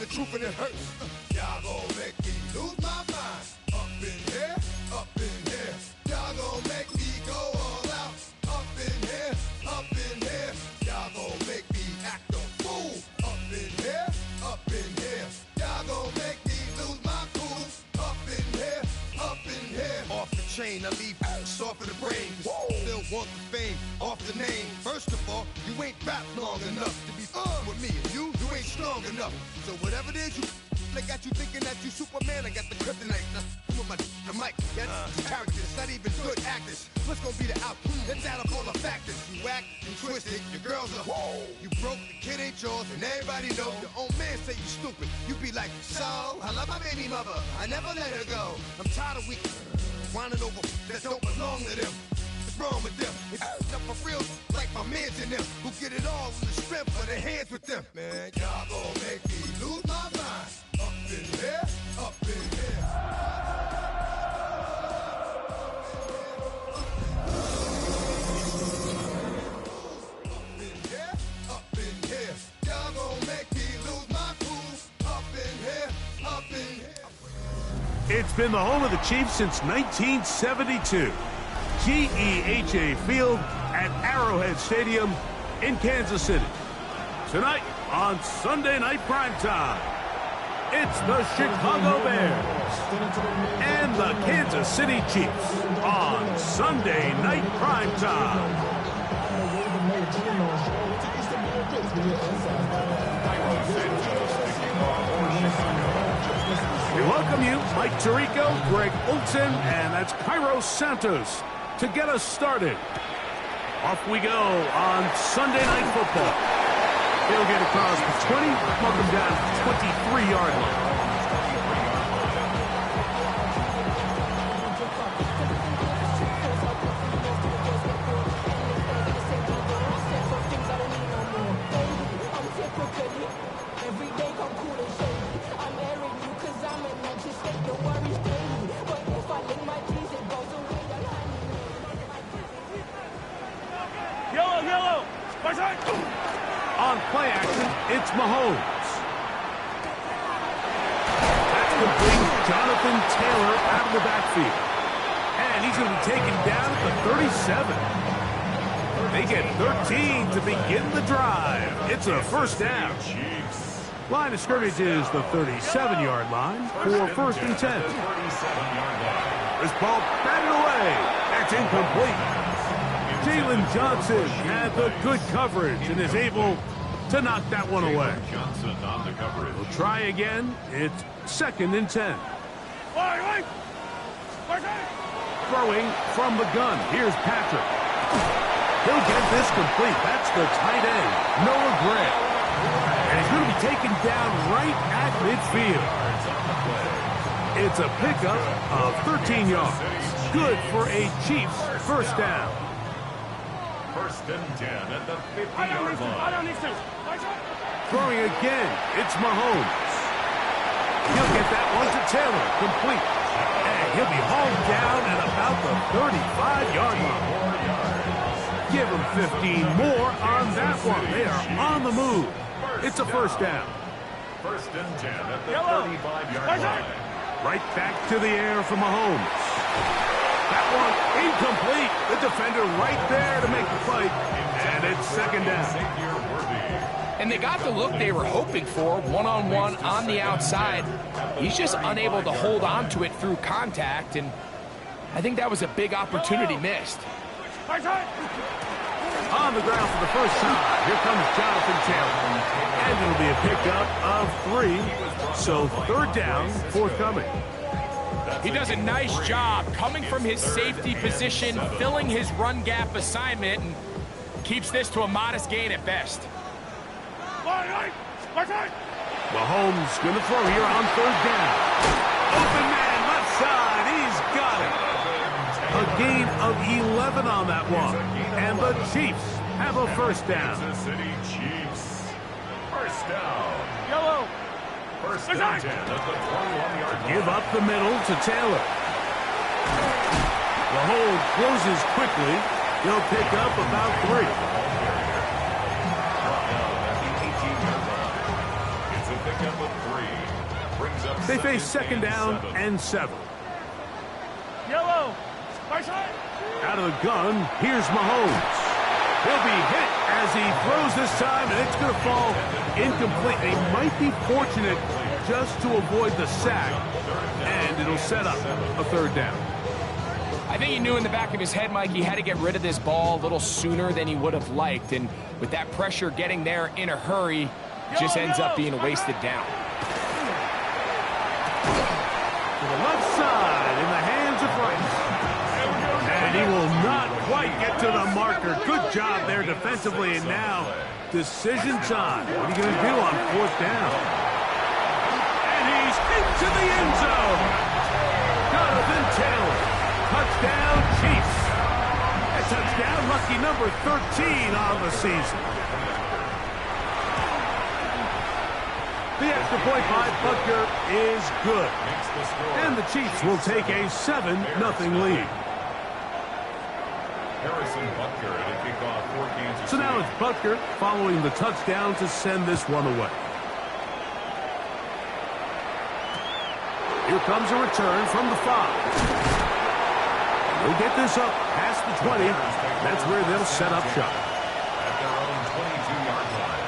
the truth and it hurts. Y'all gon' make me lose my mind. Up in here, up in here. Y'all gon' make me go all out. Up in here, up in here. Y'all gon' make me act a fool. Up in here, up in here. Y'all gon' make me lose my cool. Up in here, up in here. Off the chain, I leave soft in the brain. Still want the fame, off the name. First of all, you ain't rap long enough to be with me. And you ain't strong enough. So whatever it is you they got you thinking that you Superman, I got the kryptonite. Now, with the mic, that's characters, not even good actors. What's gonna be the outcome? Let's add up all the factors. You whack, you twisted, your girls are you broke, the kid ain't yours, and everybody know. Your own man say you stupid. You be like, so, I love my baby mother, I never let her go. I'm tired of weak whining over that don't belong to them. What's wrong with them? It's up for real, like my mans in them, who get it all in the strength of their hands with them. Man, y'all gon' make me lose my mind. Up in here, up in here. Up in here, up in here. Y'all gon' make me lose my cool. Up in here, up in here. It's been the home of the Chiefs since 1972. GEHA Field at Arrowhead Stadium in Kansas City. Tonight on Sunday Night Primetime, it's the Chicago Bears and the Kansas City Chiefs on Sunday Night Primetime. We welcome you, Mike Tirico, Greg Olson, and that's Cairo Santos to get us started. Off we go on Sunday Night Football. He'll get across the 20, welcome down to the 23-yard line. On play action, it's Mahomes. That's complete. Jonathan Taylor out of the backfield. And he's going to be taken down at the 37. They get 13 to begin the drive. It's a first down. Line of scrimmage is the 37-yard line for first and 10. This ball batted away. That's incomplete. Jalen Johnson had the good coverage and is able to knock that one away. We'll try again. It's second and 10. Throwing from the gun. Here's Patrick. He'll get this complete. That's the tight end, Noah Gray. And he's going to be taken down right at midfield. It's a pickup of 13 yards. Good for a Chiefs first down. First and 10 at the 50-yard line. Throwing again, it's Mahomes. He'll get that one to Taylor, complete. And he'll be hauled down at about the 35-yard line. Give him 15 more on that one. They are on the move. It's a first down. First and 10 at the 35-yard line. Right back to the air for Mahomes. That one incomplete. The defender right there to make the fight. And it's second down. And they got the look they were hoping for, one-on-one on the outside. He's just unable to hold on to it through contact, and I think that was a big opportunity missed. On the ground for the first time, here comes Jonathan Taylor. And it'll be a pickup of 3, so third down forthcoming. He does a nice job coming from his safety position, filling his run gap assignment, and keeps this to a modest gain at best. Mahomes going to throw here on third down. Open man, left side, he's got it. A gain of 11 on that one. And the Chiefs have a first down. Kansas City Chiefs. First down. Yellow. First and 10 at the 21-yard line. Give up the middle to Taylor. The hold closes quickly. He'll pick up about 3. It's a pickup of 3. They face second down and 7. Yellow. Out of the gun, here's Mahomes. He'll be hit as he throws this time, and it's going to fall incomplete. They might be fortunate just to avoid the sack, and it'll set up a third down. I think he knew in the back of his head, Mike, he had to get rid of this ball a little sooner than he would have liked. And with that pressure getting there in a hurry, it just ends up being a wasted down. To the left side in the hands of Rice. And he will not quite get to the marker. Good job there defensively. And now, decision time. What are you going to do on 4th down? And he's into the end zone. Jonathan Taylor. Touchdown, Chiefs. A touchdown, lucky number 13 on the season. The extra point by Butker is good. And the Chiefs will take a 7-0 lead. Harrison Butker to kick off for Kansas So now City. it's Butker following the touchdown to send this one away. Here comes a return from the 5. They'll get this up past the 20. That's where they'll set up shop. At their own 22-yard line.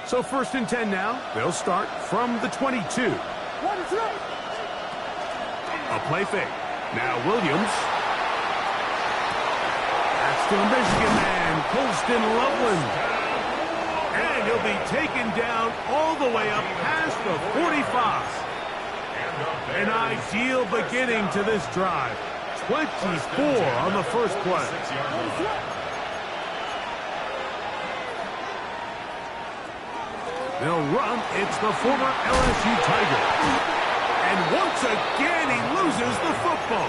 So 1st and 10 now. They'll start from the 22. A play fake. Now Williams. That's to the Michigan man, Colston Loveland. And he'll be taken down all the way up past the 45. An ideal beginning to this drive. 24 on the first play. They'll run. It's the former LSU Tiger. And once again, he loses the football.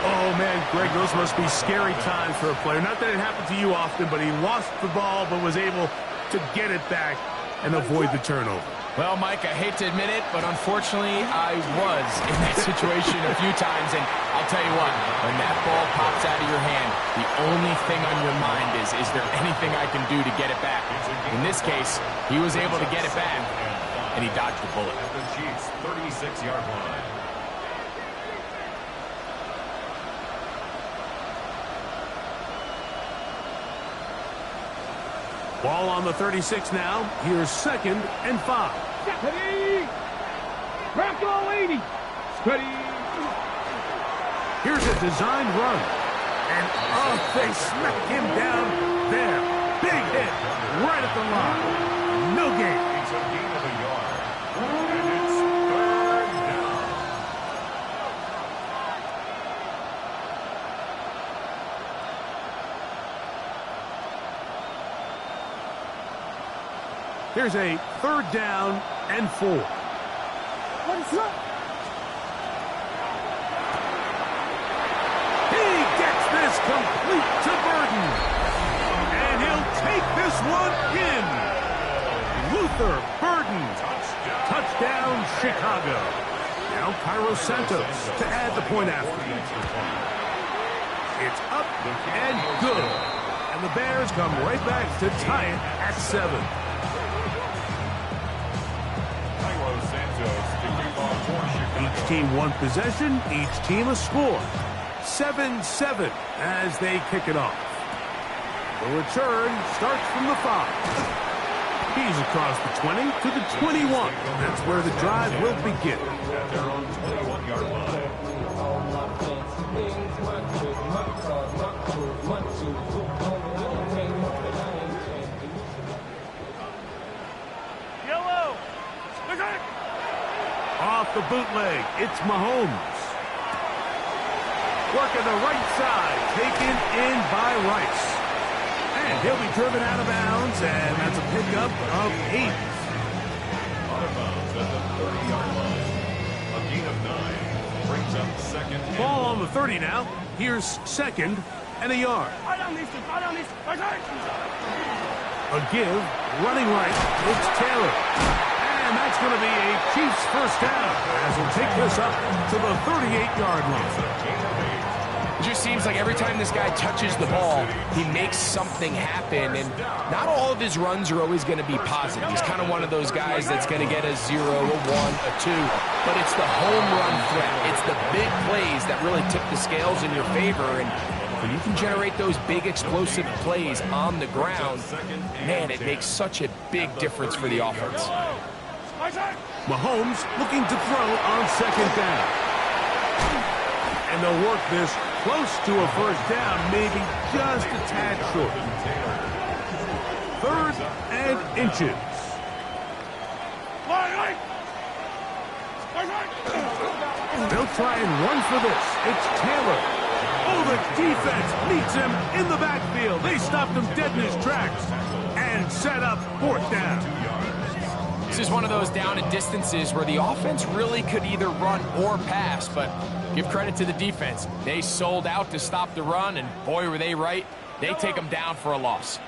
Oh, man, Greg, those must be scary times for a player. Not that it happened to you often, but he lost the ball but was able to get it back and avoid the turnover. Well, Mike, I hate to admit it, but unfortunately, I was in that situation a few times. And I'll tell you what, when that ball pops out of your hand, the only thing on your mind is there anything I can do to get it back? In this case, he was able to get it back, and he dodged the bullet. At the Chiefs' 36-yard line. Ball on the 36 now. Here's 2nd and 5. Steady. Rocco 80. Steady. Here's a designed run. And oh, they smack him down there. Big hit right at the line. No gain. It's a gain of a yard. And it's 3rd down. Here's a 3rd down and 4. He gets this complete to Burden. And he'll take this one in. Luther Burden. Touchdown, Chicago. Now Cairo Santos to add the point after. It's up and good. And the Bears come right back to tie it at 7. Each team one possession, each team a score. 7-7 as they kick it off. The return starts from the 5. He's across the 20 to the 21. That's where the drive will begin. At their own 21-yard line. Yellow. Off the bootleg, it's Mahomes. Working the right side, taken in by Rice. And he'll be driven out of bounds, and that's a pickup of 8. Out of bounds at the 30-yard line. A gain of 9 brings up 2nd and Ball on the 30 now. Here's 2nd and a yard. A give, running right, it's Taylor. And that's going to be a Chiefs first down as he'll take this up to the 38-yard line. It just seems like every time this guy touches the ball, he makes something happen, and not all of his runs are always going to be positive. He's kind of one of those guys that's going to get a 0, a 1, a 2, but it's the home run threat. It's the big plays that really tip the scales in your favor, and when you can generate those big explosive plays on the ground, man, it makes such a big difference for the offense. Mahomes looking to throw on second down. And they'll work this close to a first down, maybe just a tad short. 3rd and inches. They'll try and run for this. It's Taylor. Oh, the defense meets him in the backfield. They stopped him dead in his tracks and set up 4th down. This is one of those down and distances where the offense really could either run or pass, but give credit to the defense. They sold out to stop the run, and boy, were they right. They take them down for a loss.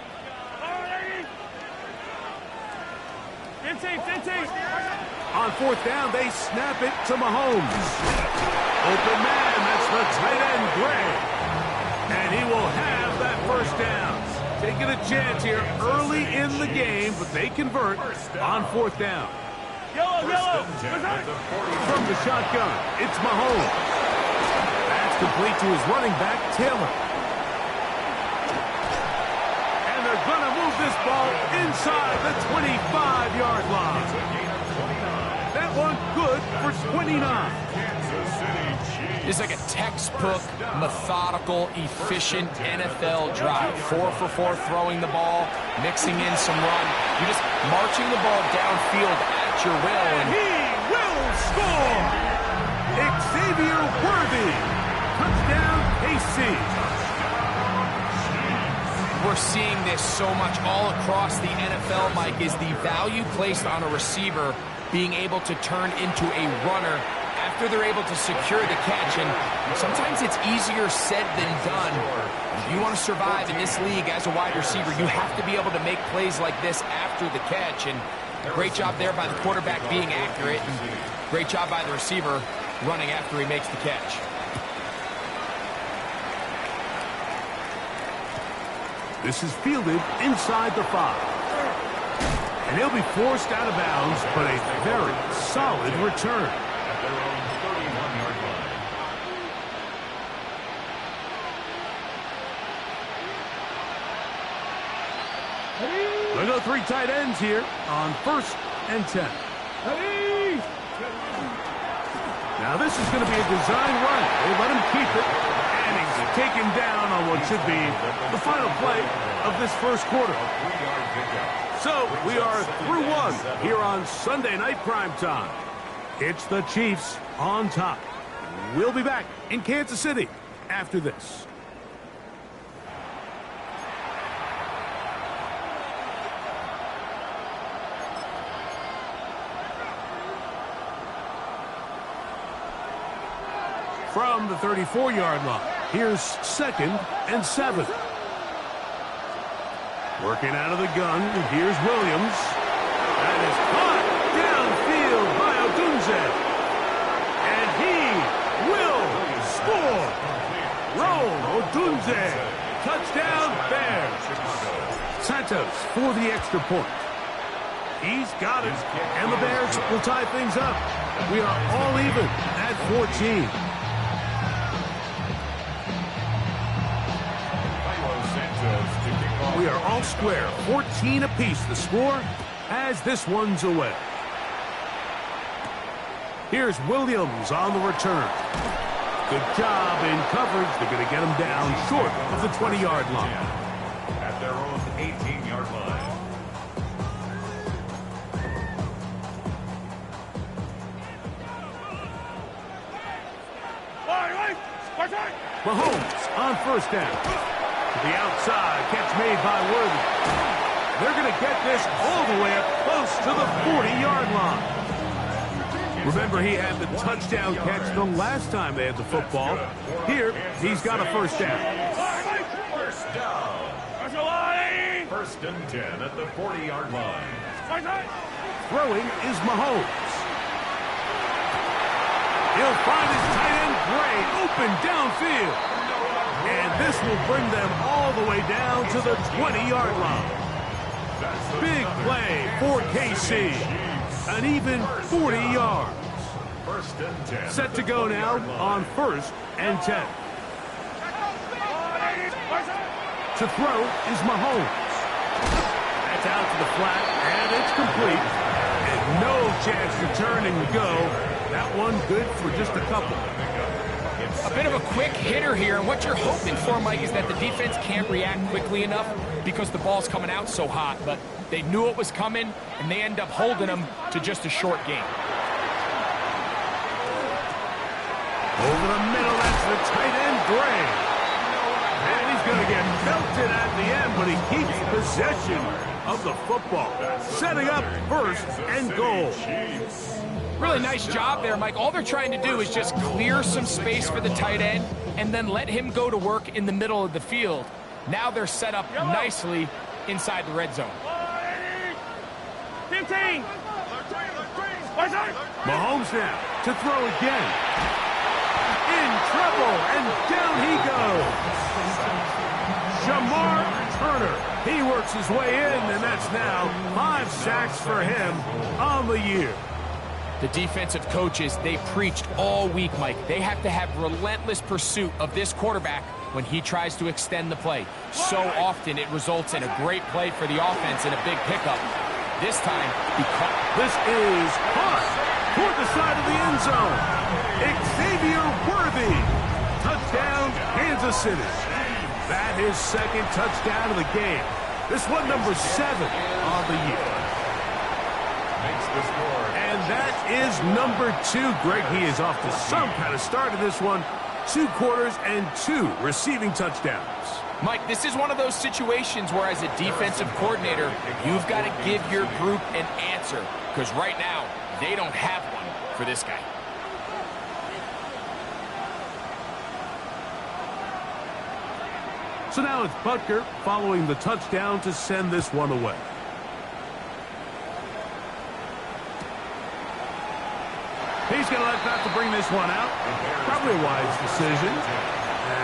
On 4th down, they snap it to Mahomes. Open man, that's the tight end, Gray. And he will have that first down. Taking a chance here early in the game, but they convert on 4th down. Yellow. From the shotgun, it's Mahomes. That's complete to his running back, Taylor. And they're going to move this ball inside the 25-yard line. That one good for 29. It's like a textbook, methodical, efficient NFL drive. 4 for 4 throwing the ball, mixing in some run. You're just marching the ball downfield at your will. And he will score! Xavier Worthy. Touchdown, KC. We're seeing this so much all across the NFL, Mike, is the value placed on a receiver being able to turn into a runner after they're able to secure the catch. And sometimes it's easier said than done. If you want to survive in this league as a wide receiver, you have to be able to make plays like this after the catch. And great job there by the quarterback being accurate, and great job by the receiver running after he makes the catch. This is fielded inside the 5. And he'll be forced out of bounds, but a very solid return. At their own 31-yard line. They'll go 3 tight ends here on 1st and 10. Now this is going to be a design run. They let him keep it, and he's taken down on what should be the final play of this first quarter. So we are through 1 here on Sunday Night Primetime. It's the Chiefs on top. We'll be back in Kansas City after this. From the 34-yard line, here's 2nd and 7. Working out of the gun, here's Williams. That is caught downfield by Odunze. And he will score. Roll Odunze. Touchdown, Bears. Santos for the extra point. He's got it. And the Bears will tie things up. We are all even at 14. We are all square, 14 apiece the score as this one's away. Here's Williams on the return. Good job in coverage. They're going to get him down short of the 20-yard line. At their own 18-yard line. Mahomes on 1st down. To the outside, catch made by Worthy. They're going to get this all the way up close to the 40-yard line. Remember, he had the touchdown catch the last time they had the football. Here, he's got a first down. First down. 1st and 10 at the 40-yard line. Throwing is Mahomes. He'll find his tight end, Gray, open downfield. And this will bring them all the way down to the 20-yard line. Big play for KC. An even 40 yards. Set to go now on 1st and 10. To throw is Mahomes. That's out to the flat, and it's complete. And no chance to turn and go. That one good for just a couple. A bit of a quick hitter here, and what you're hoping for, Mike, is that the defense can't react quickly enough because the ball's coming out so hot, but they knew it was coming, and they end up holding them to just a short game. Over the middle, that's the tight end, Gray. And he's going to get melted at the end, but he keeps possession of the football. Setting up 1st and goal. Really nice job there, Mike. All they're trying to do is just clear some space for the tight end and then let him go to work in the middle of the field. Now they're set up nicely inside the red zone. 15. Mahomes now to throw again. In trouble, and down he goes. Shamar Turner. He works his way in, and that's now 5 sacks for him on the year. The defensive coaches, they preached all week, Mike. They have to have relentless pursuit of this quarterback when he tries to extend the play. So often it results in a great play for the offense and a big pickup. This time, this is caught toward the side of the end zone. Xavier Worthy. Touchdown, Kansas City. That is 2nd touchdown of the game. This one number 7 on the year. And that is number 2. Greg, he is off to some kind of start in this one. 2 quarters and 2 receiving touchdowns. Mike, this is one of those situations where as a defensive coordinator, you've got to give your group an answer. Because right now, they don't have one for this guy. So now it's Butker following the touchdown to send this one away. He's going to let that to bring this one out. Probably a wise decision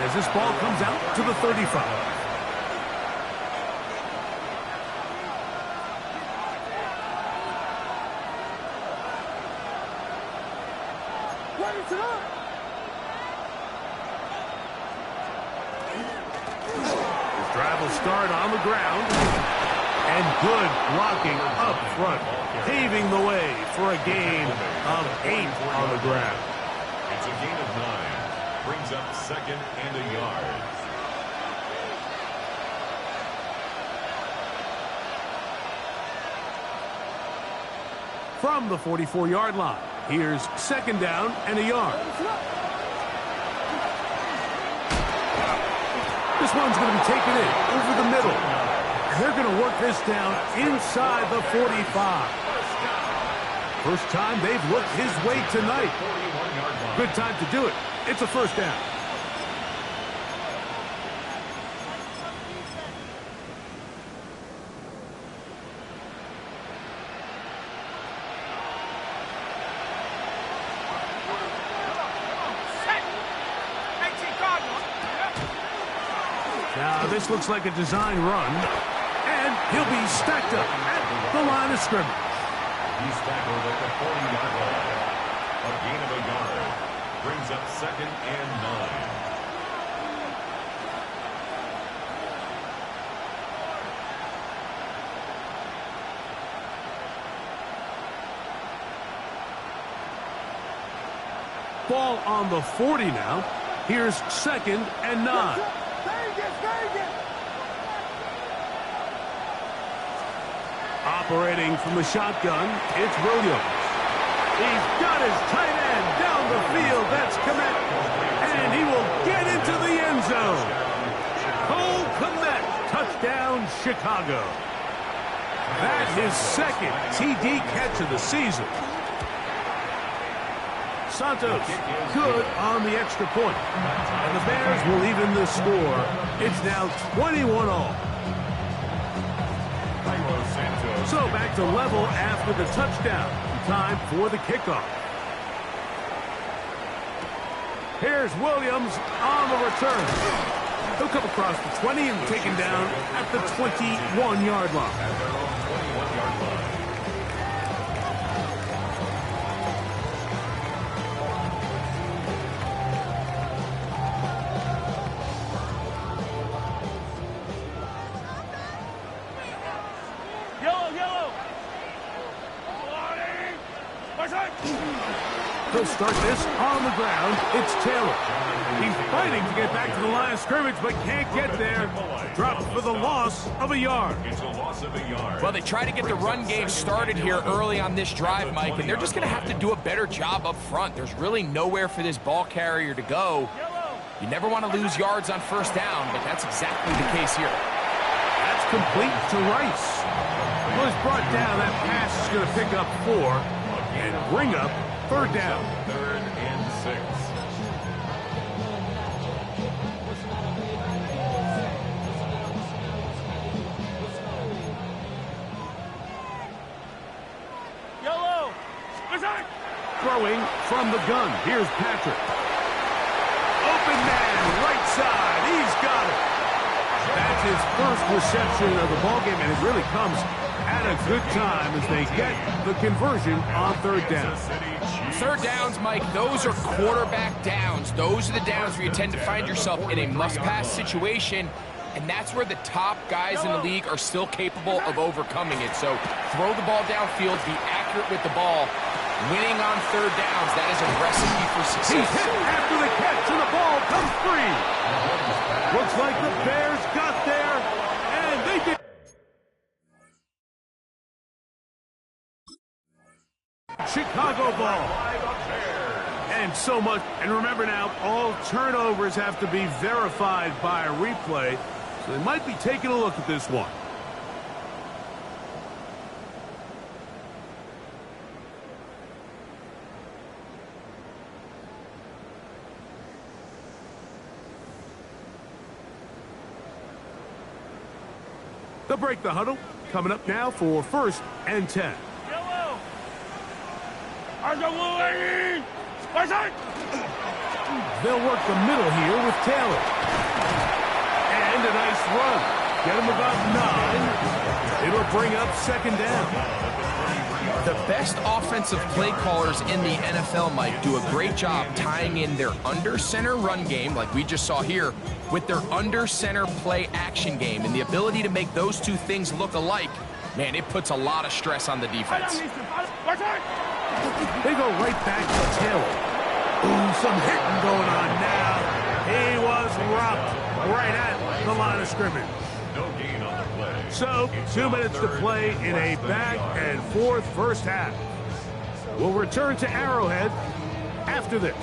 as this ball comes out to the 35. His drive will start on the ground. And good blocking up front, paving the way for a gain of 8 on the ground. It's a gain of 9. Brings up 2nd and a yard. From the 44-yard line, here's 2nd down and a yard. This one's going to be taken in over the middle. They're going to work this down inside the 45. First time they've looked his way tonight. Good time to do it. It's a 1st down. Now this looks like a design run. And he'll be stacked up at the line of scrimmage. He's tackled at the 40-yard line. A gain of a yard. Brings up 2nd and 9. Ball on the 40 now. Here's 2nd and 9. Operating from the shotgun, it's Williams. He's got his tight end down the field. That's Kmet. And he will get into the end zone. Cole Kmet, touchdown, Chicago. That's his 2nd TD catch of the season. Santos, good on the extra point. And the Bears will even the score. It's now 21 all. So back to level after the touchdown. Time for the kickoff. Here's Williams on the return. He'll come across the 20 and taken down at the 21-yard line. At their own 21-yard line. Yellow. He'll start this on the ground. It's Taylor. He's fighting to get back to the line of scrimmage, but can't get there. Dropped for the loss of a yard. It's a loss of a yard. Well, they try to get the run game started here early on this drive, Mike, and they're just going to have to do a better job up front. There's really nowhere for this ball carrier to go. You never want to lose yards on first down, but that's exactly the case here. That's complete to Rice. Was brought down. That pass is going to pick up 4 and bring up third down. 3rd and 6. Yellow. Throwing from the gun. Here's Patrick. Open man, right side. He's got it. That's his first reception of the ballgame, and it really comes at a good time as they get the conversion on third down. Third downs, Mike, those are quarterback downs. Those are the downs where you tend to find yourself in a must-pass situation, and that's where the top guys in the league are still capable of overcoming it. So throw the ball downfield, be accurate with the ball. Winning on third downs, that is a recipe for success. He's hit after the catch, and the ball comes free. Looks like the Bears got there, and they did. Chicago ball. And so much. And remember now, all turnovers have to be verified by a replay, so they might be taking a look at this one. They'll break the huddle. Coming up now for 1st and 10. Yellow. They'll work the middle here with Taylor. And a nice run. Get him about 9. It'll bring up 2nd down. The best offensive play callers in the NFL, Mike, do a great job tying in their under-center run game, like we just saw here, with their under-center play action game. And the ability to make those two things look alike, man, it puts a lot of stress on the defense. They go right back to Taylor. Ooh, some hitting going on now. He was rocked right at the line of scrimmage. No gain on the play. So, 2 minutes to play in a back-and-forth first half. We'll return to Arrowhead after this.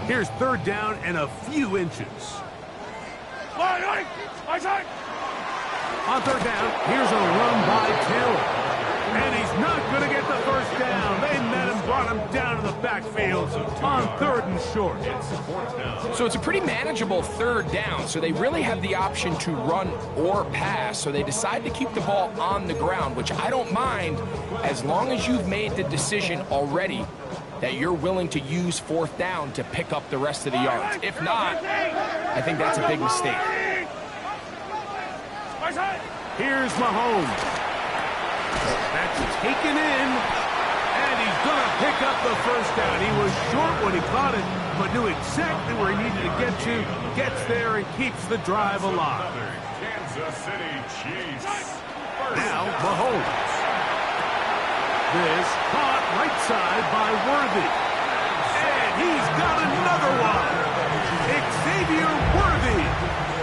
Here's 3rd down and a few inches. On 3rd down, here's a run by Taylor. And he's not going to get the first down. They met him, brought him down to the backfield on 3rd and short. So it's a pretty manageable 3rd down, so they really have the option to run or pass, so they decide to keep the ball on the ground, which I don't mind as long as you've made the decision already that you're willing to use 4th down to pick up the rest of the yards. If not, I think that's a big mistake. Here's Mahomes. That's taken in, and he's going to pick up the first down. He was short when he caught it, but knew exactly where he needed to get to, gets there, and keeps the drive alive. Kansas City Chiefs. Now, Mahomes. This caught right side by Worthy. And he's got another one. Xavier Worthy.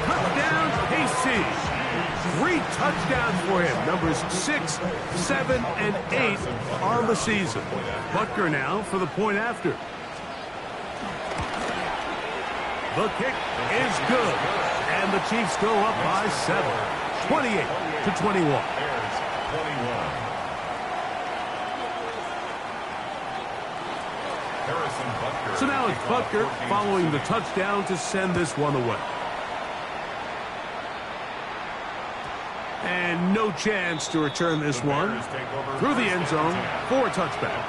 Touchdown, KC. 3 touchdowns for him. Numbers 6, 7, and 8 on the season. Butker now for the point after. The kick is good. And the Chiefs go up by 7. 28-21. So now it's Butker following the touchdown to send this one away. And no chance to return this one through the end zone for a touchback.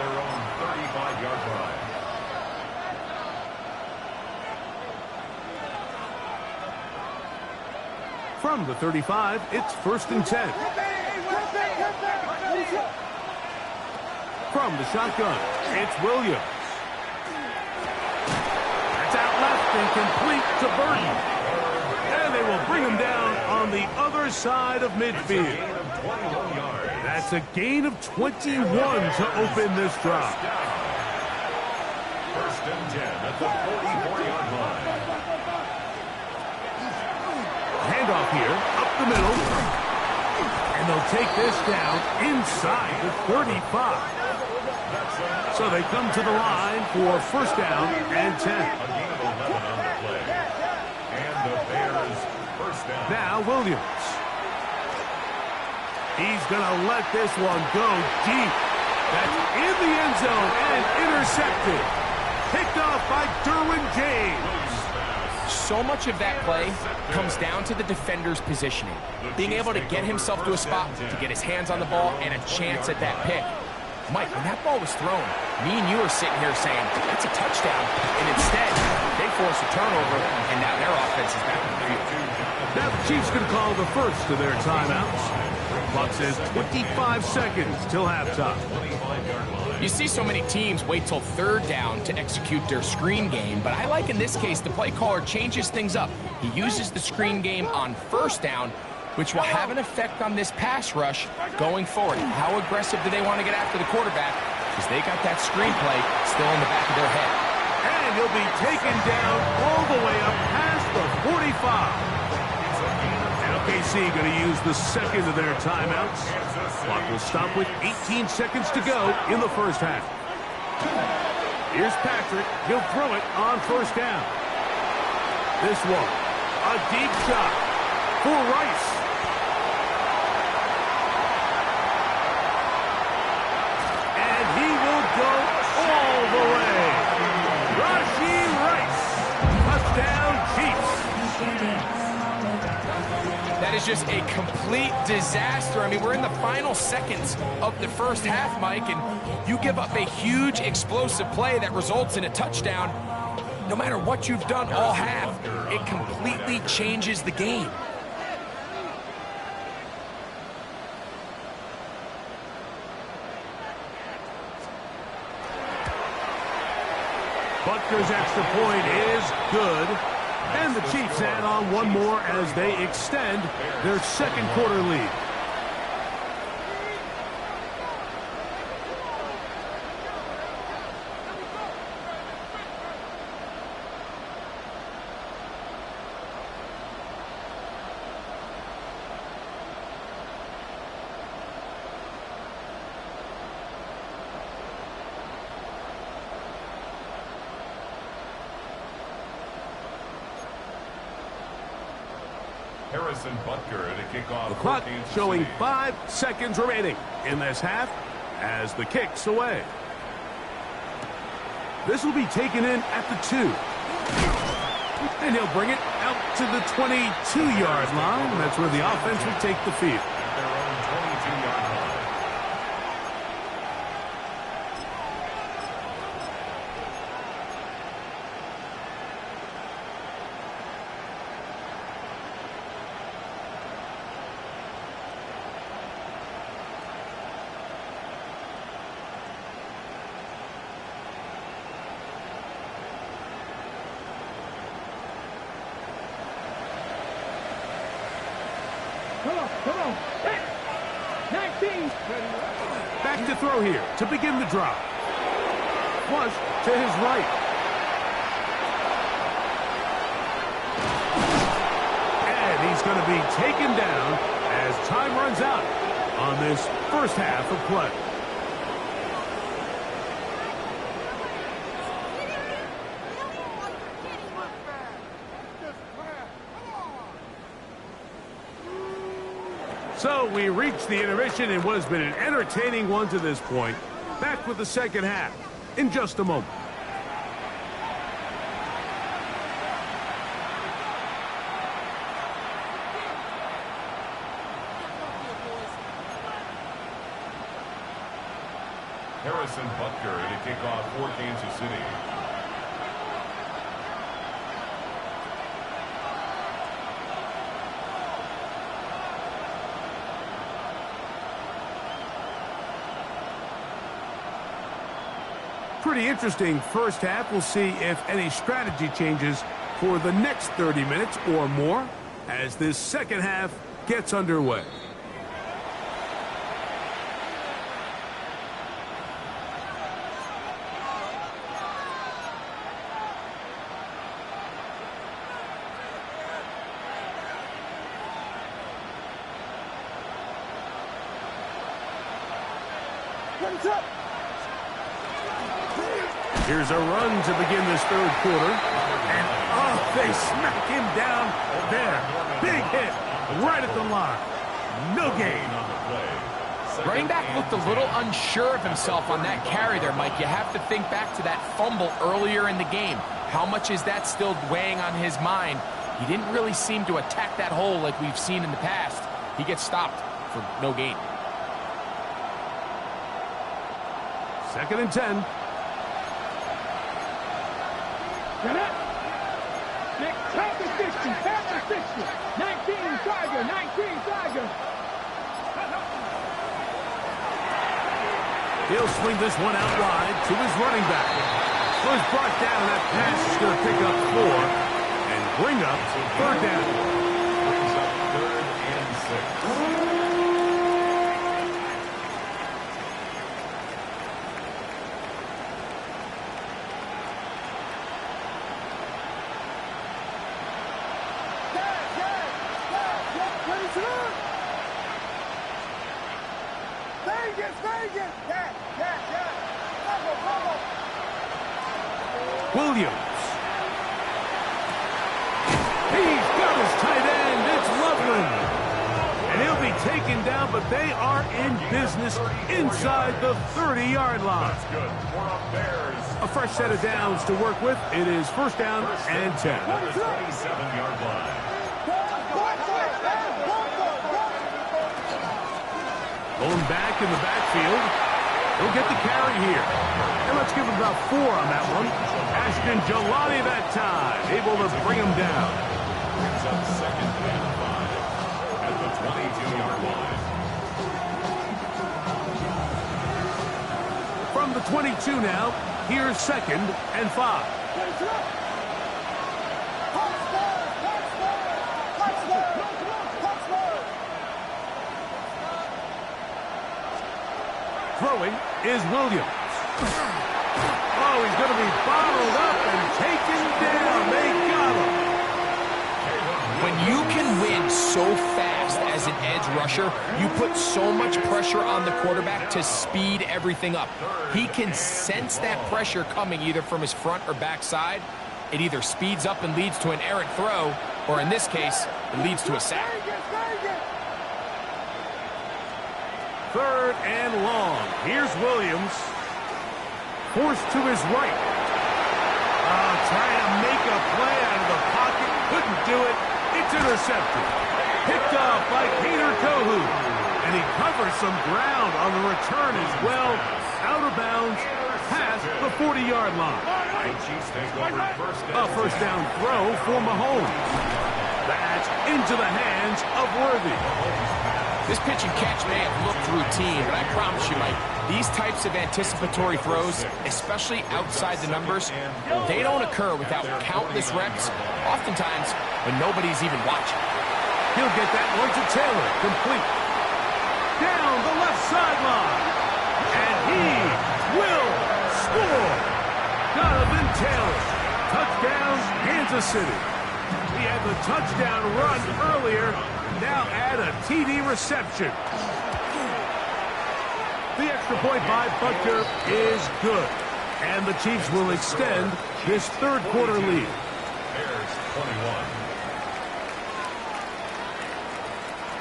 From the 35, it's 1st and 10. From the shotgun, it's Williams. That's out left and complete to Burton. And they will bring him down on the other side of midfield. That's a gain of 21 to open this drive. 1st and 10 at the 44-yard line. Handoff here, up the middle. And they'll take this down inside the 35. So they come to the line for 1st down and 10. A gain of 11 on the play. And the Bears 1st down. Now Williams. He's going to let this one go deep. That's in the end zone and intercepted. Picked off by Derwin James. So much of that play comes down to the defender's positioning. Being able to get himself to a spot, to get his hands on the ball, and a chance at that pick. Mike, when that ball was thrown, me and you are sitting here saying, that's a touchdown. And instead, they force a turnover, and now their offense is back in the field. Now the Chiefs can call the first of their timeouts. Clock says 25 seconds till halftime. You see so many teams wait till 3rd down to execute their screen game, but I like in this case the play caller changes things up. He uses the screen game on 1st down, which will have an effect on this pass rush going forward. How aggressive do they want to get after the quarterback? Because they got that screen play still in the back of their head. And he'll be taken down all the way up past the 45. LKC going to use the second of their timeouts. Clock will stop with 18 seconds to go in the 1st half. Here's Patrick. He'll throw it on 1st down. This one, a deep shot for Rice. And he will go all the way. Rashee Rice. Touchdown, Chiefs. That is just a complete disaster. I mean, we're in the final seconds of the 1st half, Mike, and you give up a huge explosive play that results in a touchdown. No matter what you've done all half, it completely changes the game. Butker's extra point is good. And the Chiefs add on one more as they extend their 2nd quarter lead. Harrison Butker to kick off. The clock showing 5 seconds remaining in this half as the kick's away. This will be taken in at the 2. And he'll bring it out to the 22-yard line. That's where the offense will take the field. At their own 22-yard line. Come on. 19. Back to throw here to begin the drive. Flush to his right. And he's going to be taken down as time runs out on this 1st half of play. So we reach the intermission in what has been an entertaining one to this point. Back with the 2nd half in just a moment. Harrison Butker to kick off for Kansas City. Pretty interesting first half. We'll see if any strategy changes for the next 30 minutes or more as this second half gets underway. Here's a run to begin this third quarter. And, oh, they smack him down there. Big hit right at the line. No gain. Running back looked a little unsure of himself on that carry there, Mike. You have to think back to that fumble earlier in the game. How much is that still weighing on his mind? He didn't really seem to attack that hole like we've seen in the past. He gets stopped for no gain. 2nd and 10. Get up. Back to 60. Back to 60. 19 Tiger. 19 Tiger. He'll swing this one out wide to his running back. Was brought down, and that pass is going to pick up 4 and bring up 3rd down. Brings up 3rd and 6. Williams. He's got his tight end. It's Loveland. And he'll be taken down, but they are in business inside the 30-yard line. That's good. We're up Bears. A fresh set of downs to work with. It is 1st down and 10. At the 27-yard line. Going back in the backfield. He'll get the carry here. And let's give him about 4 on that one. Ashton Jelani that time, able to bring him down. Brings up 2nd and 5 at the 22-yard line. From the 22 now, here's 2nd and 5. Throwing is Williams. Oh, he's going to be bottled up and taken down. They got him. When you can win so fast as an edge rusher, you put so much pressure on the quarterback to speed everything up. He can sense that pressure coming either from his front or back side. It either speeds up and leads to an errant throw, or in this case, it leads to a sack. 3rd and long. Here's Williams. Forced to his right. Trying to make a play out of the pocket. Couldn't do it. It's intercepted. Picked up by Peter Kohu. And he covers some ground on the return as well. Out of bounds. Past the 40-yard line. A 1st down throw for Mahomes. That's into the hands of Worthy. This pitch and catch may have looked routine, but I promise you, Mike, these types of anticipatory throws, especially outside the numbers, they don't occur without countless reps, oftentimes when nobody's even watching. He'll get that one to Taylor, complete. Down the left sideline. And he will score. Donovan Taylor. Touchdown, Kansas City. He had the touchdown run earlier. Now add a TD reception. The extra point by Butker is good. And the Chiefs will extend this 3rd quarter lead. Bears 21.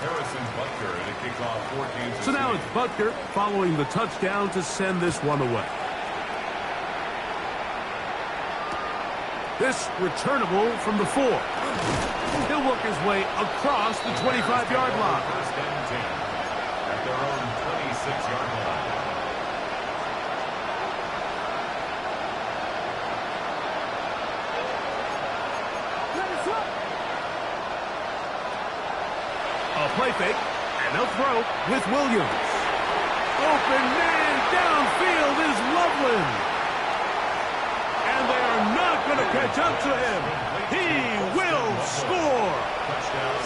Harrison Butker to kick off for Kansas So now City. it's Butker following the touchdown to send this one away. This returnable from the 4. He'll work his way across the 25-yard line. 1st and 10 at their own 26-yard line. A play fake, and they'll throw with Williams. Open man downfield is Loveland. It's up to him. He will score.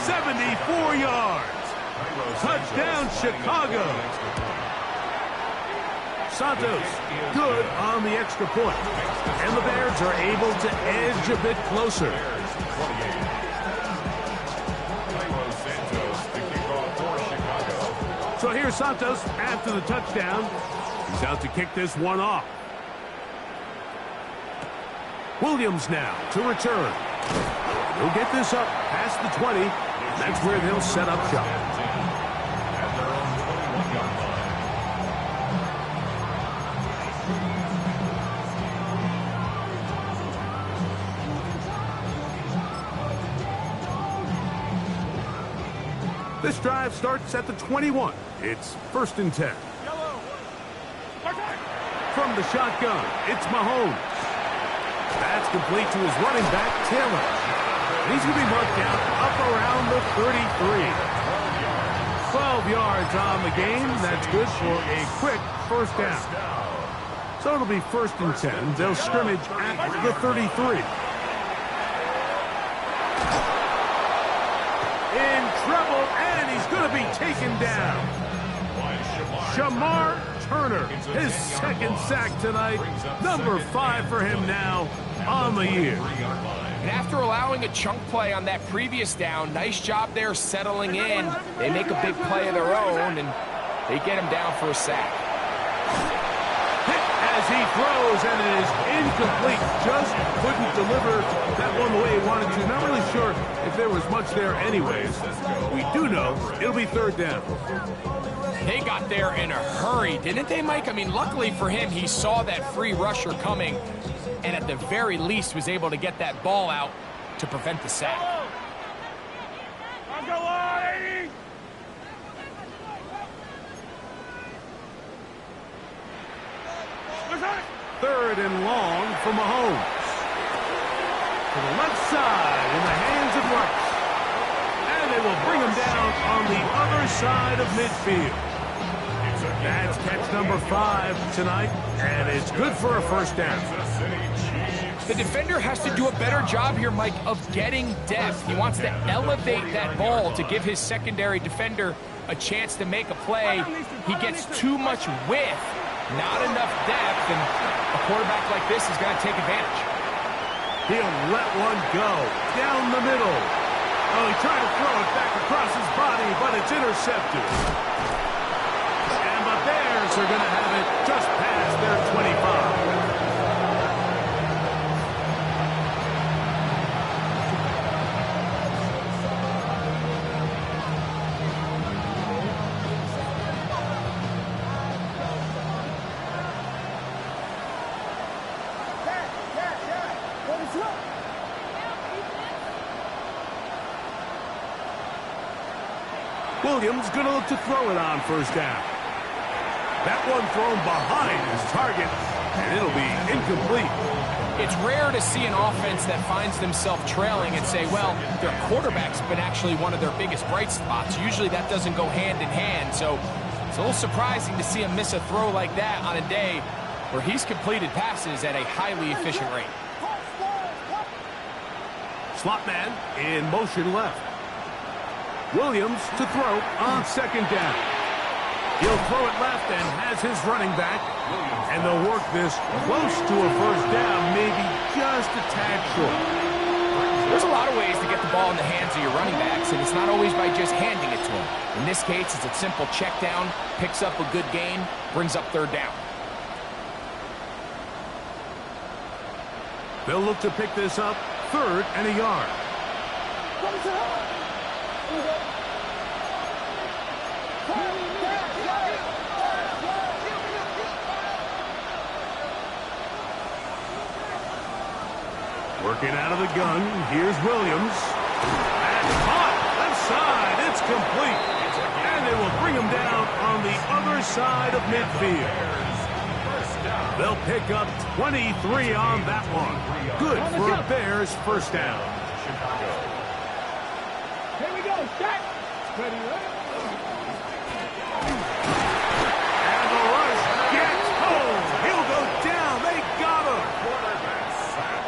74 yards. Touchdown, Chicago. Santos, good on the extra point. And the Bears are able to edge a bit closer. So here's Santos after the touchdown. He's out to kick this one off. Williams now to return. He'll get this up past the 20. That's where they'll set up shop. This drive starts at the 21. It's 1st and 10. From the shotgun, it's Mahomes. That's complete to his running back, Taylor. He's going to be marked down up around the 33. 12 yards on the game. That's good for a quick first down. So it'll be 1st and 10. They'll scrimmage at the 33. In trouble, and he's going to be taken down. Shamar Turner, his 2nd sack tonight. Number 5 for him now on the year. And after allowing a chunk play on that previous down, nice job there settling in. They make a big play of their own, and they get him down for a sack. Hit as he throws, and it is incomplete. Just couldn't deliver that one the way he wanted to. Not really sure if there was much there anyways. We do know it'll be 3rd down. They got there in a hurry, didn't they, Mike? I mean, luckily for him, he saw that free rusher coming, and at the very least was able to get that ball out to prevent the sack. Go on, 80. Third and long for Mahomes. To the left side in the hands of Rice. And they will bring him down on the other side of midfield. That's catch number 5 tonight, and it's good for a first down. The defender has to do a better job here, Mike, of getting depth. He wants to elevate that ball to give his secondary defender a chance to make a play. He gets too much width, not enough depth, and a quarterback like this is going to take advantage. He'll let one go down the middle. Oh, he tried to throw it back across his body, but it's intercepted. And the Bears are going to have it just past their 25. Williams going to look to throw it on first down. That one thrown behind his target, and it'll be incomplete. It's rare to see an offense that finds themselves trailing and say, well, their quarterback's been actually one of their biggest bright spots. Usually that doesn't go hand in hand, so it's a little surprising to see him miss a throw like that on a day where he's completed passes at a highly efficient rate. Slot man in motion left. Williams to throw on second down. He'll throw it left and has his running back. And they'll work this close to a first down, maybe just a tad short. There's a lot of ways to get the ball in the hands of your running backs, and it's not always by just handing it to them. In this case, it's a simple check down, picks up a good gain, brings up third down. They'll look to pick this up 3rd and a yard. Working out of the gun, here's Williams. And caught, left side, it's complete. And they will bring him down on the other side of midfield. They'll pick up 23 on that one. Good for a Bears first down. Here we go, set. Ready, ready. And the rush gets home. He'll go down. They got him.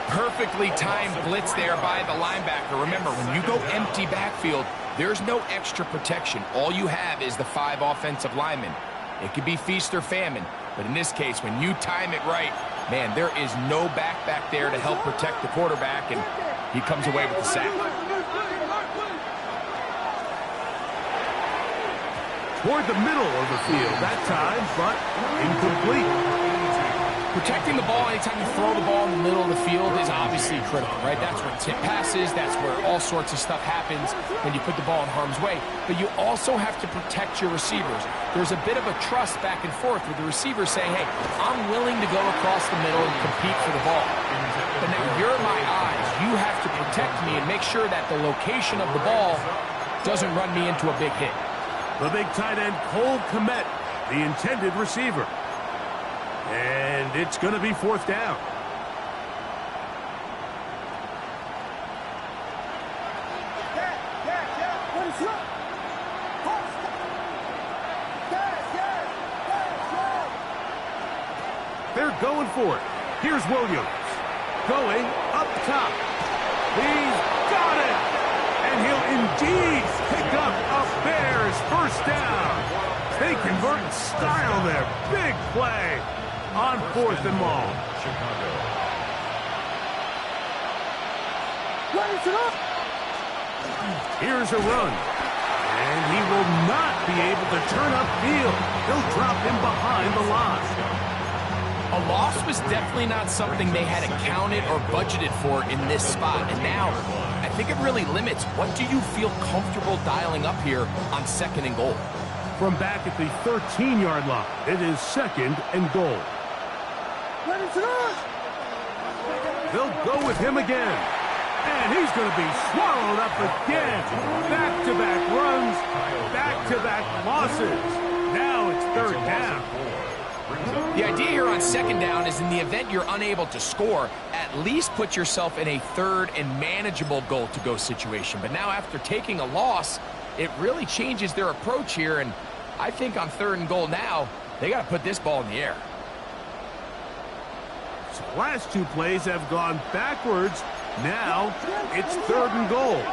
Perfect perfectly timed blitz there by the linebacker. Remember, when you go empty backfield, there's no extra protection. All you have is the 5 offensive linemen. It could be feast or famine, but in this case, when you time it right, man, there is no back there to help protect the quarterback, and he comes away with the sack. Toward the middle of the field that time, but incomplete. Protecting the ball anytime you throw the ball in the middle of the field is obviously critical, right? That's where tip passes, that's where all sorts of stuff happens when you put the ball in harm's way. But you also have to protect your receivers. There's a bit of a trust back and forth with the receivers saying, hey, I'm willing to go across the middle and compete for the ball. But now you're my eyes. You have to protect me and make sure that the location of the ball doesn't run me into a big hit. The big tight end, Cole Kmet, the intended receiver. And it's going to be 4th down. They're going for it. Here's Williams. Going up top. He's got it. And he'll indeed pick up a Bears first down. They convert in style there. Big play on 4th and long. Chicago. Here's a run. And he will not be able to turn upfield. He'll drop him behind the line. A loss was definitely not something they had accounted or budgeted for in this spot. And now, I think it really limits what do you feel comfortable dialing up here on 2nd and goal. From back at the 13-yard line, it is 2nd and goal. They'll go with him again. And he's going to be swallowed up again. Back-to-back runs, back-to-back losses. Now it's 3rd down. The idea here on 2nd down is in the event you're unable to score, at least put yourself in a 3rd and manageable goal-to-go situation. But now after taking a loss, it really changes their approach here. And I think on 3rd and goal now, they got to put this ball in the air. So the last 2 plays have gone backwards. Now it's 3rd and goal.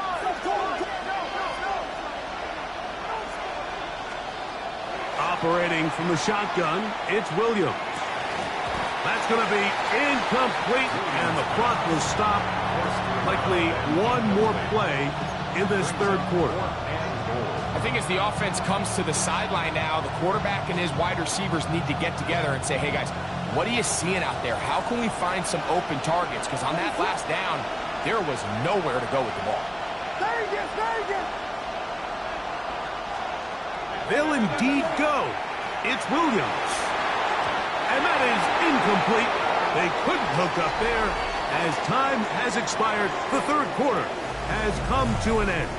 Operating from the shotgun, it's Williams. That's going to be incomplete, and the clock will stop. Likely one more play in this 3rd quarter. I think as the offense comes to the sideline now, the quarterback and his wide receivers need to get together and say, hey guys, what are you seeing out there? How can we find some open targets? Because on that last down, there was nowhere to go with the ball. They'll indeed go. It's Williams. And that is incomplete. They couldn't hook up there. As time has expired, the 3rd quarter has come to an end.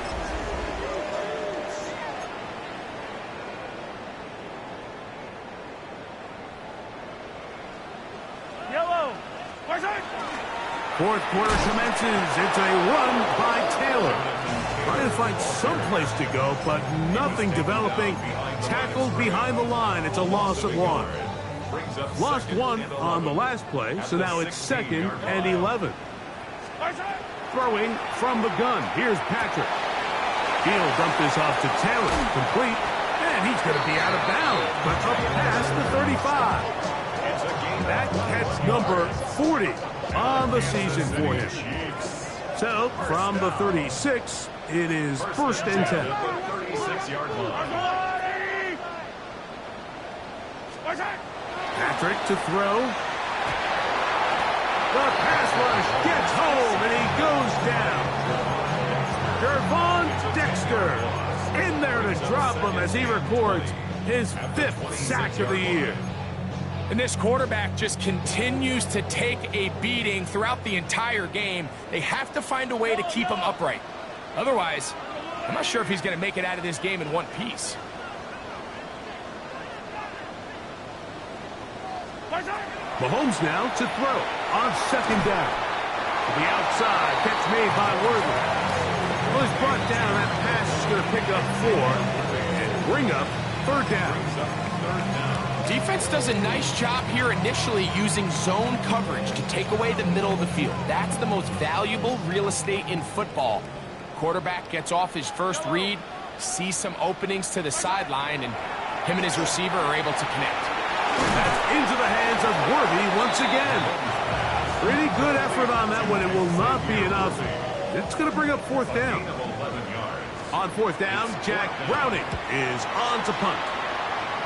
Yellow. 4th quarter commences. It's a run by Taylor. Trying to find some place to go, but nothing developing. Tackled behind the line. It's a loss of 1. Lost 1 on the last play, so now it's 2nd and 11. Throwing from the gun. Here's Patrick. He'll dump this off to Taylor. Complete. And he's going to be out of bounds, but up past the 35. That catch number 40 on the season for him. So, from the 36, it is 1st and 10. 36-yard line. Patrick to throw. The pass rush gets home, and he goes down. Gervon Dexter in there to drop him as he records his 5th sack of the year. And this quarterback just continues to take a beating throughout the entire game. They have to find a way to keep him upright. Otherwise, I'm not sure if he's going to make it out of this game in one piece. Mahomes now to throw on 2nd down. To the outside, catch made by Worthy. Well, he's brought down. That pass is going to pick up 4 and bring up 3rd down. Defense does a nice job here initially using zone coverage to take away the middle of the field. That's the most valuable real estate in football. Quarterback gets off his first read, sees some openings to the sideline, and him and his receiver are able to connect. That's into the hands of Worthy once again. Pretty good effort on that one. It will not be enough. It's going to bring up fourth down. On fourth down, Jack Browning is on to punt,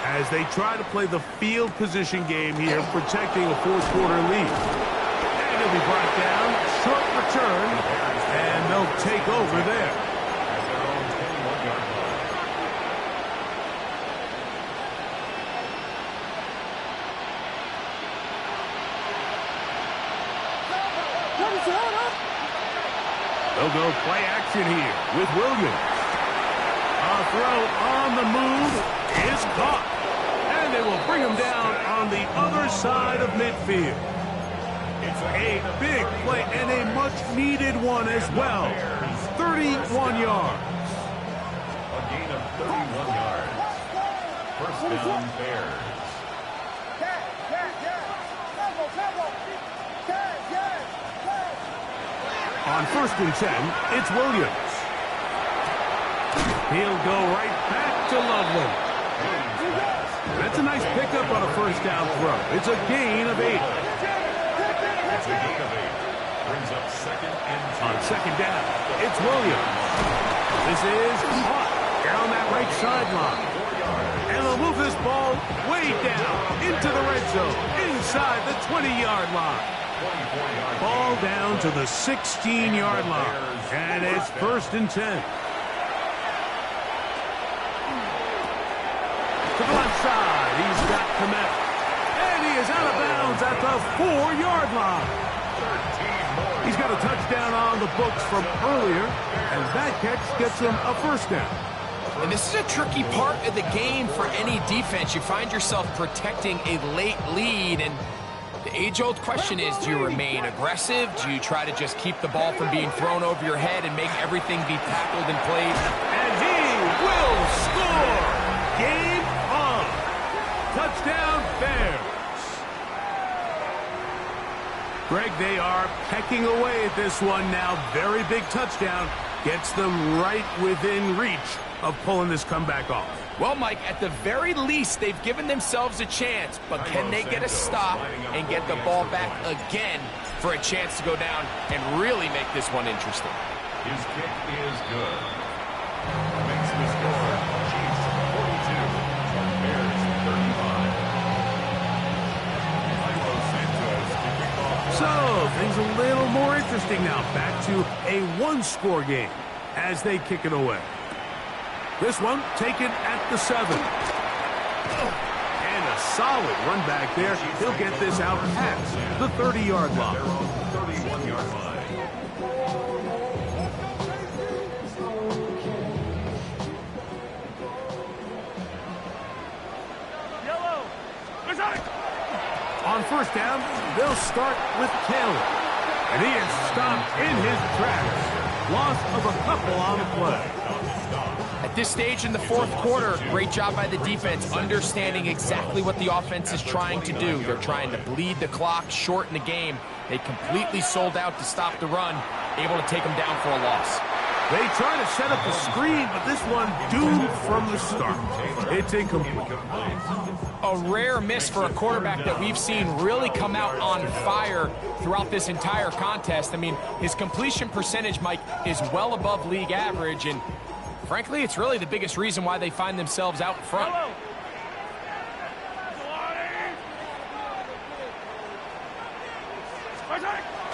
as they try to play the field position game here, protecting a fourth-quarter lead. And he'll be brought down, short return, and they'll take over there. They'll go play action here with Williams. A throw on the move is caught. And they will bring him down on the other side of midfield. It's a big play and a much-needed one as well. 31 yards. A gain of 31 yards. First down, Bears. On 1st and 10, it's Williams. He'll go right back to Loveland. That's a nice pickup on a first down throw. It's a gain of 8. It's a gain of 8. Brings up 2nd and 10. On 2nd down, it's Williams. This is caught down that right sideline. And they'll move this ball way down into the red zone, inside the 20-yard line. Ball down to the 16-yard line. And it's 1st and 10. To the left side, he's got Komet. And he is out of bounds at the 4-yard line. He's got a touchdown on the books from earlier, and that catch gets him a first down. And this is a tricky part of the game for any defense. You find yourself protecting a late lead, and the age-old question is, do you remain aggressive? Do you try to just keep the ball from being thrown over your head and make everything be tackled and played? And he will score! Game on! Touchdown, Bears! Greg, they are pecking away at this one now. Very big touchdown. Gets them right within reach of pulling this comeback off. Well, Mike, at the very least, they've given themselves a chance, but can they get a stop and get the ball back again for a chance to go down and really make this one interesting? His kick is good. Makes the score Chiefs 42, Bears 35. So, things a little more interesting now. Back to a one-score game as they kick it away. This one taken at the 7. And a solid run back there. He'll get this out past the 30-yard line. 31-yard line. On first down, they'll start with Taylor. And he is stopped in his tracks. Loss of a couple on the play. At this stage in the fourth quarter, great job by the defense, understanding exactly what the offense is trying to do. They're trying to bleed the clock, shorten the game. They completely sold out to stop the run, able to take them down for a loss. They try to set up the screen, but this one doomed from the start. It's incomplete. A rare miss for a quarterback that we've seen really come out on fire throughout this entire contest. I mean, his completion percentage, Mike, is well above league average, and frankly, it's really the biggest reason why they find themselves out in front.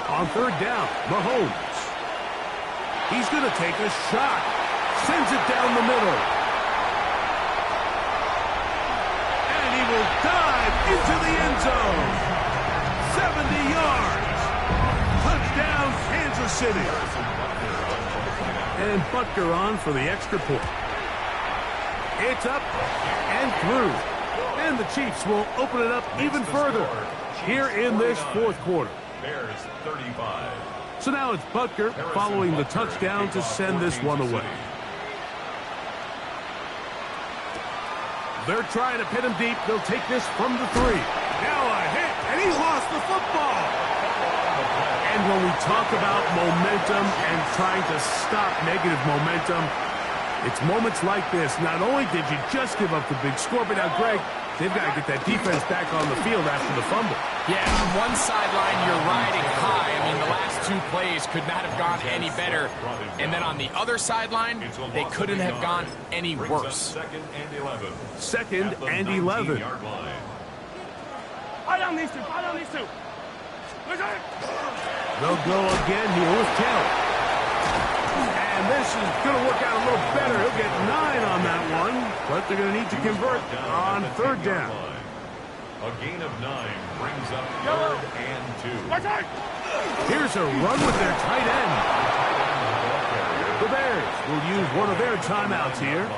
On third down, Mahomes. He's going to take a shot. Sends it down the middle. And he will dive into the end zone. 70 yards. Touchdown, Kansas City. And Butker on for the extra point. It's up and through. And the Chiefs will open it up even further here in this fourth quarter. Bears 35. So now it's Butker following the touchdown to send this one away. They're trying to pin him deep. They'll take this from the 3. Now a hit, and he lost the football. And when we talk about momentum and trying to stop negative momentum, it's moments like this. Not only did you just give up the big score, but now, Greg, they've got to get that defense back on the field after the fumble. Yeah, on one sideline, you're riding high. I mean, the last 2 plays could not have gone any better. And then on the other sideline, they couldn't have gone any worse. Second and 11. Second and 11. Fight on these two. Fight on these two. They'll go again here with Taylor. And this is going to work out a little better. He'll get 9 on that one, but they're going to need to convert on 3rd down. A gain of 9 brings up 3rd and 2. Here's a run with their tight end. The Bears will use one of their timeouts here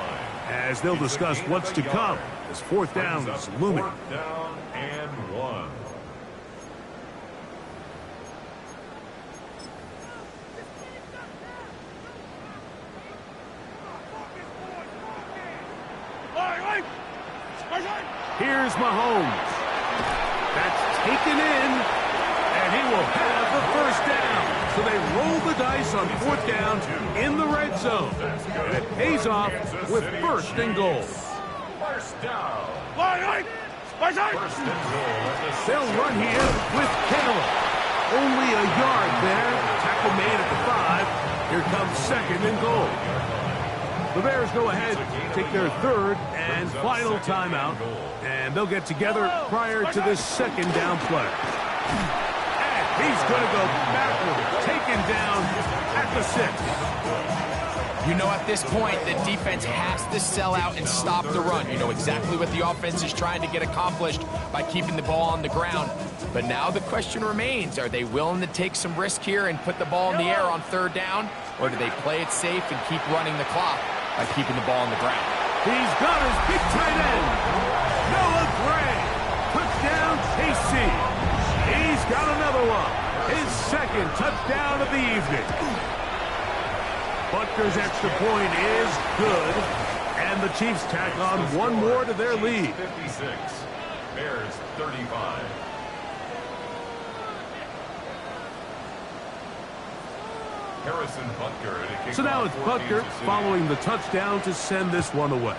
as they'll discuss what's to come as 4th down is looming. 4th down and 1. Here's Mahomes. That's taken in, and he will have the 1st down. So they roll the dice on 4th down in the red zone. And it pays off with 1st and goal. 1st down. They'll run here with Taylor. Only a yard there. Tackle made at the 5. Here comes 2nd and goal. The Bears go ahead, take their 3rd and final timeout, and they'll get together prior to this 2nd down play. And he's going to go backward, taken down at the 6. You know, at this point, the defense has to sell out and stop the run. You know exactly what the offense is trying to get accomplished by keeping the ball on the ground. But now the question remains, are they willing to take some risk here and put the ball in the air on 3rd down? Or do they play it safe and keep running the clock by keeping the ball on the ground? He's got his big tight end, Noah Gray. Touchdown, KC. He's got another one. His 2nd touchdown of the evening. Butker's extra point is good, and the Chiefs tack on 1 more to their lead. 56, Bears 35. Harrison Butker. So now it's Butker following the touchdown to send this one away.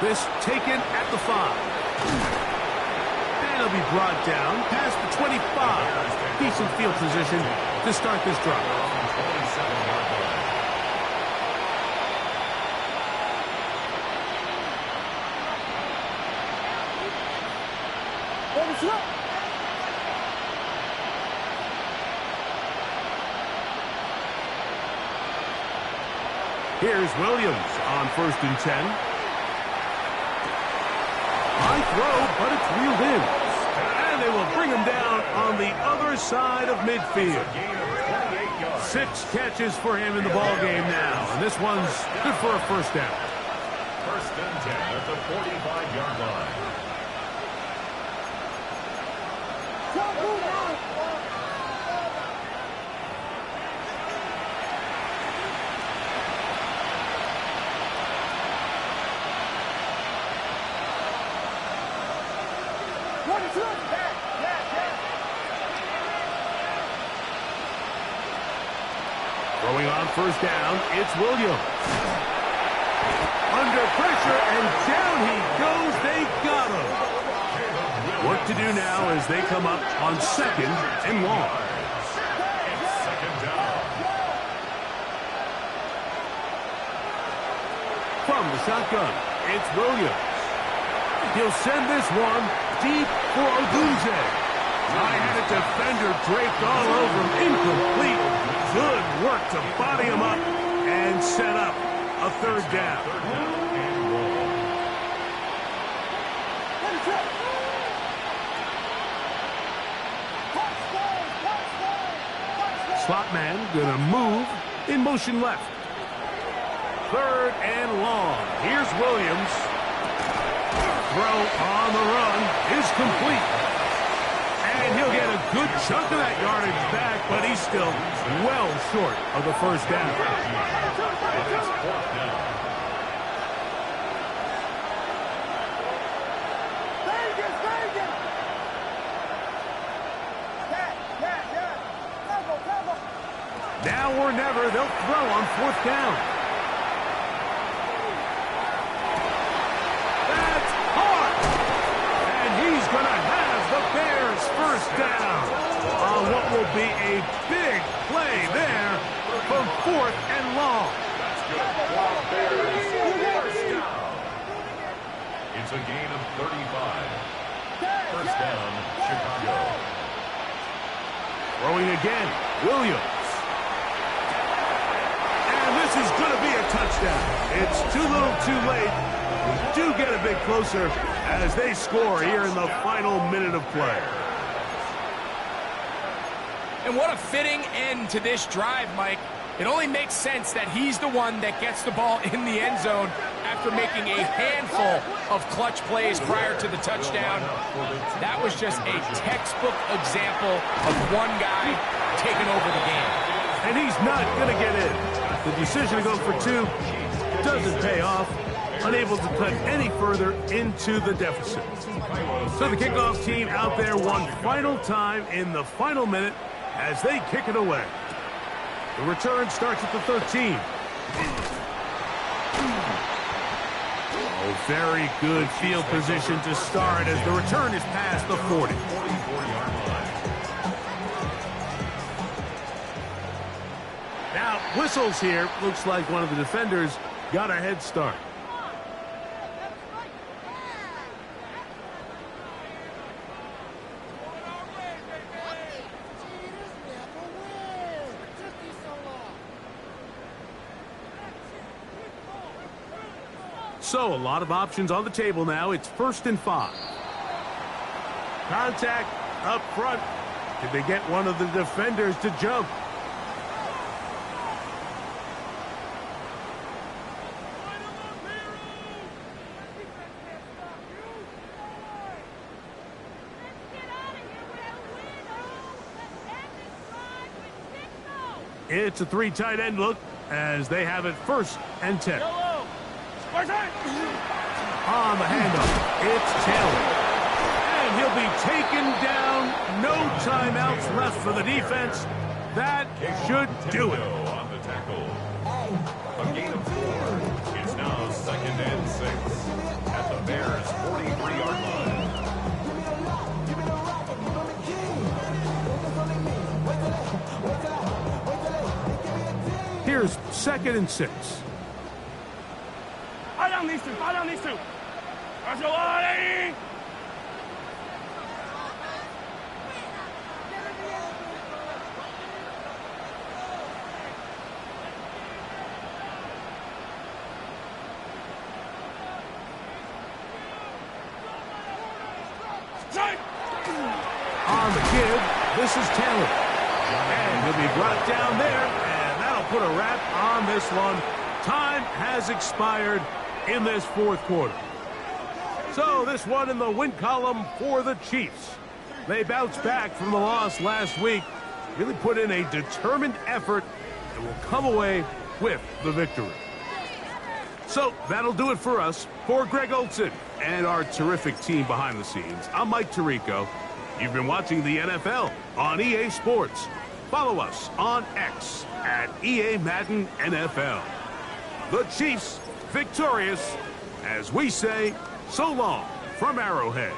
This taken at the 5. And he'll be brought down past the 25. Decent field position to start this drive. 27-yard line. Here's Williams on 1st and 10. High throw, but it's reeled in. And they will bring him down on the other side of midfield. 6 catches for him in the ball game now. And this one's good for a 1st down. 1st and 10 at the 45-yard line. Throwing on 1st down, it's Williams. Under pressure, and down he goes. They got him. What to do now as they come up on 2nd and long. It's 2nd down. From the shotgun, it's Williams. He'll send this one deep for Odunze. High-headed defender draped all over him. Incomplete. Good work to body him up and set up a 3rd down. Slot man gonna move in motion left. 3rd and long. Here's Williams. Throw on the run is complete. And he'll get a good chunk of that yardage back, but he's still well short of the 1st down. It's 4th down. Now or never, they'll throw on 4th down. That's hard. And he's going to have the Bears 1st down on what will be a big play there from 4th and long. That's good. Bears 1st down. It's a gain of 35. 1st down, Chicago. Throwing again, Williams. And this is going to be a touchdown. It's too little too late. We do get a bit closer as they score here in the final minute of play. And what a fitting end to this drive, Mike. It only makes sense that he's the one that gets the ball in the end zone after making a handful of clutch plays prior to the touchdown. That was just a textbook example of one guy taking over the game. And he's not going to get in. The decision to go for 2 doesn't pay off. Unable to cut any further into the deficit. So the kickoff team out there one final time in the final minute as they kick it away. The return starts at the 13. Oh, very good field position to start as the return is past the 40. 44-yard line. Now, whistles here. Looks like one of the defenders got a head start. So, a lot of options on the table now. It's 1st and 5. Contact up front. Did they get one of the defenders to jump? It's a 3 tight end look as they have it 1st and 10. On the handoff, it's Taylor. And he'll be taken down. No timeouts left for the defense. That should do it. On the tackle. A gain of 4. It's now 2nd and 6 at the Bears' 43-yard line. Here's 2nd and 6. Fire down these 2. Fire down these 2. On the give, this is Taylor. And he'll be brought down there, and that'll put a wrap on this one. Time has expired in this 4th quarter. So this one in the win column for the Chiefs. They bounced back from the loss last week, really put in a determined effort, and will come away with the victory. So that'll do it for us. For Greg Olson and our terrific team behind the scenes, I'm Mike Tirico. You've been watching the NFL on EA Sports. Follow us on X at EA Madden NFL. The Chiefs victorious as we say so long from Arrowhead.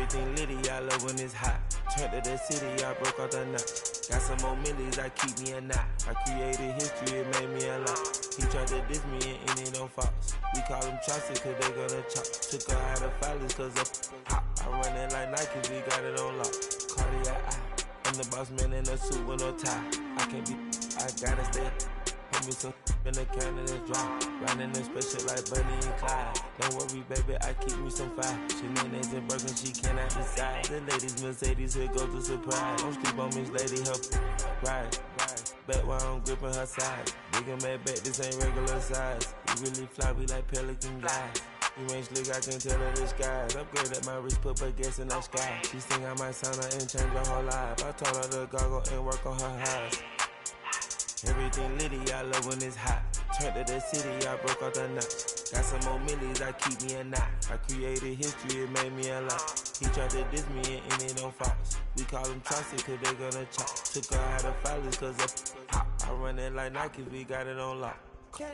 Everything litty, I love when it's hot. Turned to the city, I broke out the knot. Got some more millies, I keep me a knot. I created history, it made me a lot. He tried to diss me and it don't false. We call them chopsticks cause they gonna chop. Took her out of filers cause of pop. I run it like Nike, we got it on lock. Cardiac eye. I'm the boss man in a suit with no tie. I can't be, I gotta stay. Hold me some in the can and it's dry. Riding in special like Bunny and Clyde. Don't worry, baby, I keep me some fire. Shenanigans and Birkin, she cannot decide. The ladies Mercedes, here goes the surprise. Don't sleep on Miss Lady, help ride. Back while I'm gripping her side. Big and mad back, this ain't regular size. We really fly, we like pelican guys. You ain't slick, I can tell her the skies. Upgrade at my wrist, put baguettes in the sky. She think I might sign her and change her whole life. I told her to goggle and work on her highs. Everything litty, I love when it's hot. Turned to the city, I broke out the knot. Got some more millies, I keep me a knot. I created history, it made me a lot. He tried to diss me and it don't false. We call them chopsticks cause they gonna chop. Took her out of filers cause of pop. I run it like Nike, we got it on lock. Cash,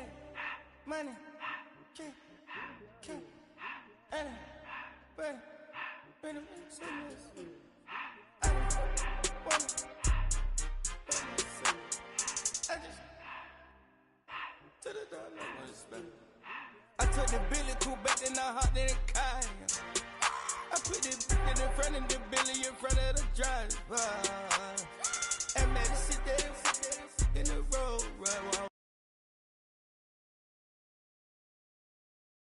money, cash, money, money, money, I took the Billy cool back then I hopped in the car. I put the in front of the Billy in front of the driver.